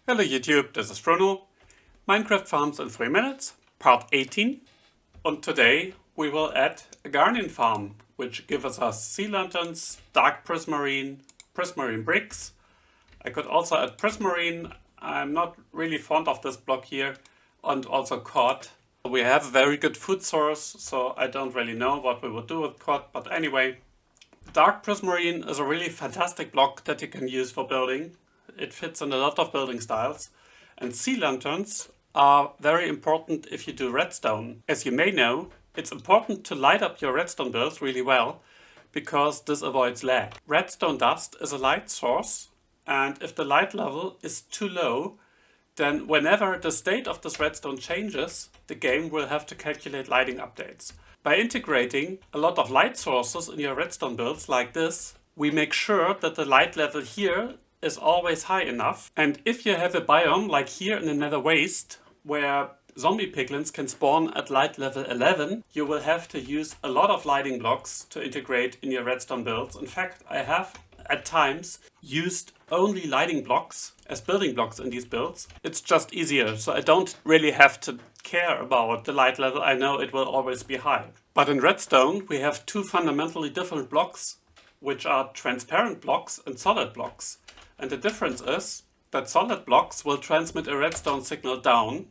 Hello YouTube, this is Bruno. Minecraft Farms in 3 minutes, part 18. And today we will add a guardian farm, which gives us sea lanterns, dark prismarine, prismarine bricks. I could also add prismarine. I'm not really fond of this block here, and also cod. We have a very good food source, so I don't really know what we would do with cod, but anyway. Dark prismarine is a really fantastic block that you can use for building. It fits in a lot of building styles. And sea lanterns are very important if you do redstone. As you may know, it's important to light up your redstone builds really well, because this avoids lag. Redstone dust is a light source, and if the light level is too low, then whenever the state of this redstone changes, the game will have to calculate lighting updates. By integrating a lot of light sources in your redstone builds like this, we make sure that the light level here is always high enough. And if you have a biome like here in the Nether waste, where zombie piglins can spawn at light level 11, you will have to use a lot of lighting blocks to integrate in your redstone builds. In fact, I have at times used only lighting blocks as building blocks in these builds. It's just easier, so I don't really have to care about the light level. I know it will always be high. But in redstone we have two fundamentally different blocks, which are transparent blocks and solid blocks. And the difference is that solid blocks will transmit a redstone signal down,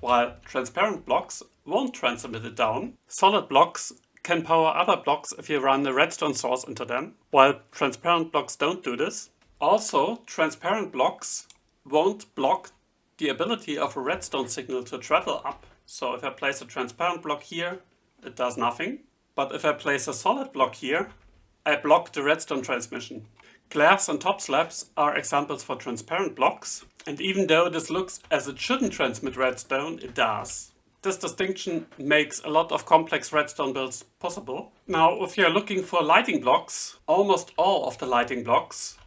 while transparent blocks won't transmit it down. Solid blocks can power other blocks if you run the redstone source into them, while transparent blocks don't do this. Also, transparent blocks won't block the ability of a redstone signal to travel up. So if I place a transparent block here, it does nothing. But if I place a solid block here, I block the redstone transmission. Glass and top slabs are examples for transparent blocks, and even though this looks as it shouldn't transmit redstone, it does. This distinction makes a lot of complex redstone builds possible. Now, if you're looking for lighting blocks, almost all of the lighting blocks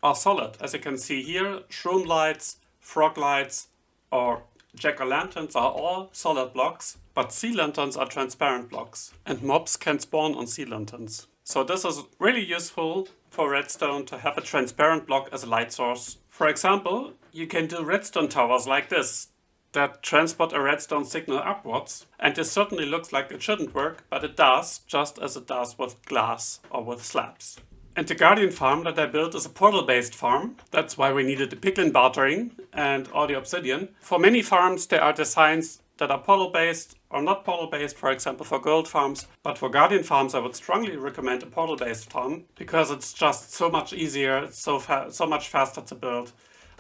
are solid. As you can see here, shroom lights, frog lights, or jack-o'-lanterns are all solid blocks, but sea lanterns are transparent blocks, and mobs can spawn on sea lanterns. So this is really useful for redstone to have a transparent block as a light source. For example, you can do redstone towers like this that transport a redstone signal upwards, and this certainly looks like it shouldn't work, but it does, just as it does with glass or with slabs. And the guardian farm that I built is a portal-based farm. That's why we needed the piglin bartering and all the obsidian. For many farms there are designs that are portal-based or not portal-based, for example for gold farms. But for guardian farms I would strongly recommend a portal-based farm, because it's just so much easier, it's so much faster to build.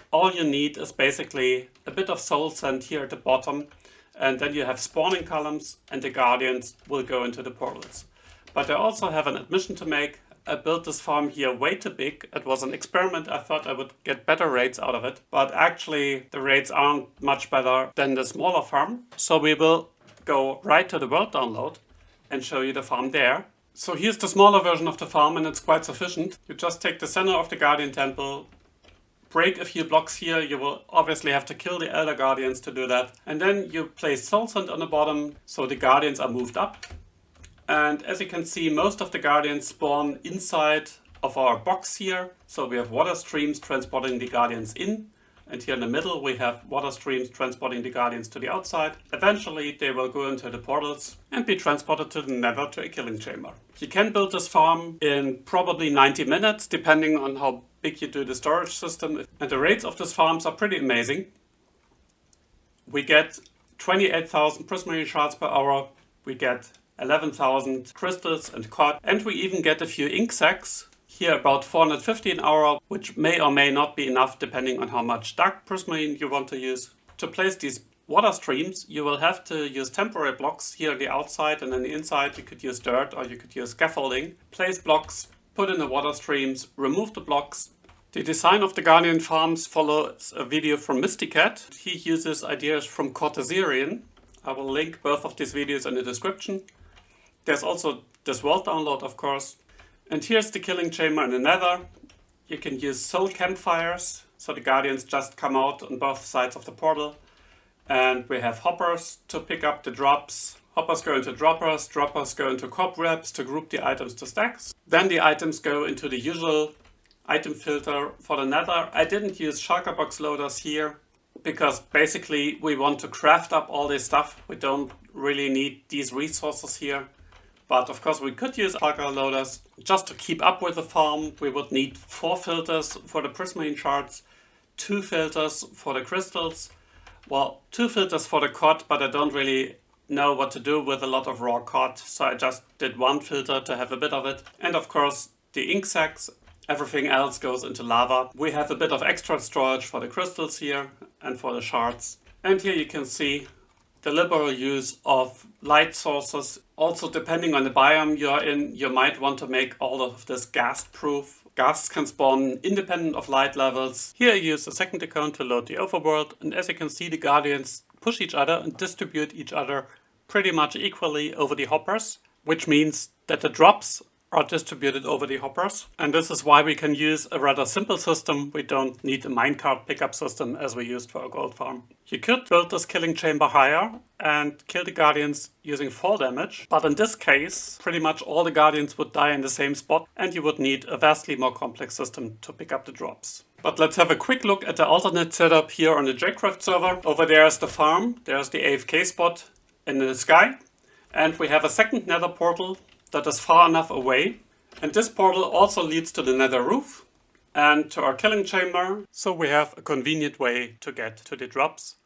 All you need is basically a bit of soul sand here at the bottom, and then you have spawning columns and the guardians will go into the portals. But I also have an admission to make. I built this farm here way too big. It was an experiment. I thought I would get better rates out of it, but actually the rates aren't much better than the smaller farm. So we will go right to the world download and show you the farm there. So here's the smaller version of the farm, and it's quite sufficient. You just take the center of the guardian temple, break a few blocks here. You will obviously have to kill the elder guardians to do that. And then you place soul sand on the bottom so the guardians are moved up. And as you can see, most of the guardians spawn inside of our box here. So we have water streams transporting the guardians in. And here in the middle we have water streams transporting the guardians to the outside. Eventually they will go into the portals and be transported to the Nether to a killing chamber. You can build this farm in probably 90 minutes, depending on how big you do the storage system. And the rates of these farms are pretty amazing. We get 28,000 prismarine shards per hour. We get 11,000 crystals and cod, and we even get a few ink sacs. Here about 450 an hour, which may or may not be enough depending on how much dark prismarine you want to use. To place these water streams you will have to use temporary blocks here on the outside, and on the inside you could use dirt or you could use scaffolding. Place blocks, put in the water streams, remove the blocks. The design of the guardian farms follows a video from Mysticat. He uses ideas from Cortezerian. I will link both of these videos in the description. There's also this world download, of course. And here's the killing chamber in the Nether. You can use soul campfires, so the guardians just come out on both sides of the portal. And we have hoppers to pick up the drops. Hoppers go into droppers, droppers go into cobwebs to group the items to stacks. Then the items go into the usual item filter for the Nether. I didn't use shulker box loaders here because basically we want to craft up all this stuff. We don't really need these resources here. But of course we could use shulker loaders. Just to keep up with the farm, we would need 4 filters for the prismarine shards, 2 filters for the crystals, well, 2 filters for the cod, but I don't really know what to do with a lot of raw cod, so I just did 1 filter to have a bit of it. And of course the ink sacs, everything else goes into lava. We have a bit of extra storage for the crystals here and for the shards. And here you can see the liberal use of light sources. Also, depending on the biome you're in, you might want to make all of this gas proof. Gas can spawn independent of light levels. Here I use the second account to load the overworld, and as you can see, the guardians push each other and distribute each other pretty much equally over the hoppers, which means that the drops are distributed over the hoppers. And this is why we can use a rather simple system. We don't need a minecart pickup system as we used for our gold farm. You could build this killing chamber higher and kill the guardians using fall damage, but in this case pretty much all the guardians would die in the same spot and you would need a vastly more complex system to pick up the drops. But let's have a quick look at the alternate setup here on the Jaycraft server. Over there is the farm, there's the AFK spot in the sky, and we have a second nether portal that is far enough away. And this portal also leads to the nether roof and to our killing chamber. So we have a convenient way to get to the drops.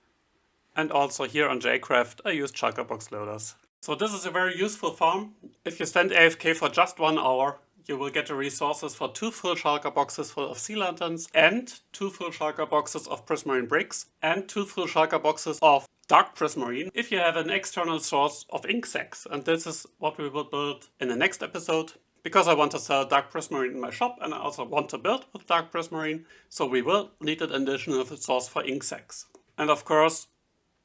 And also here on Jaycraft I use shulker box loaders. So this is a very useful farm. If you stand AFK for just 1 hour, you will get the resources for 2 full shulker boxes full of sea lanterns and 2 full shulker boxes of prismarine bricks and 2 full shulker boxes of dark prismarine if you have an external source of ink sacs. And this is what we will build in the next episode, because I want to sell dark prismarine in my shop and I also want to build with dark prismarine, so we will need an additional source for ink sacs. And of course,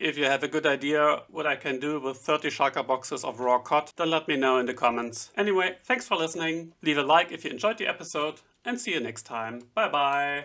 if you have a good idea what I can do with 30 shulker boxes of raw cod, then let me know in the comments. Anyway, thanks for listening, leave a like if you enjoyed the episode, and see you next time. Bye bye!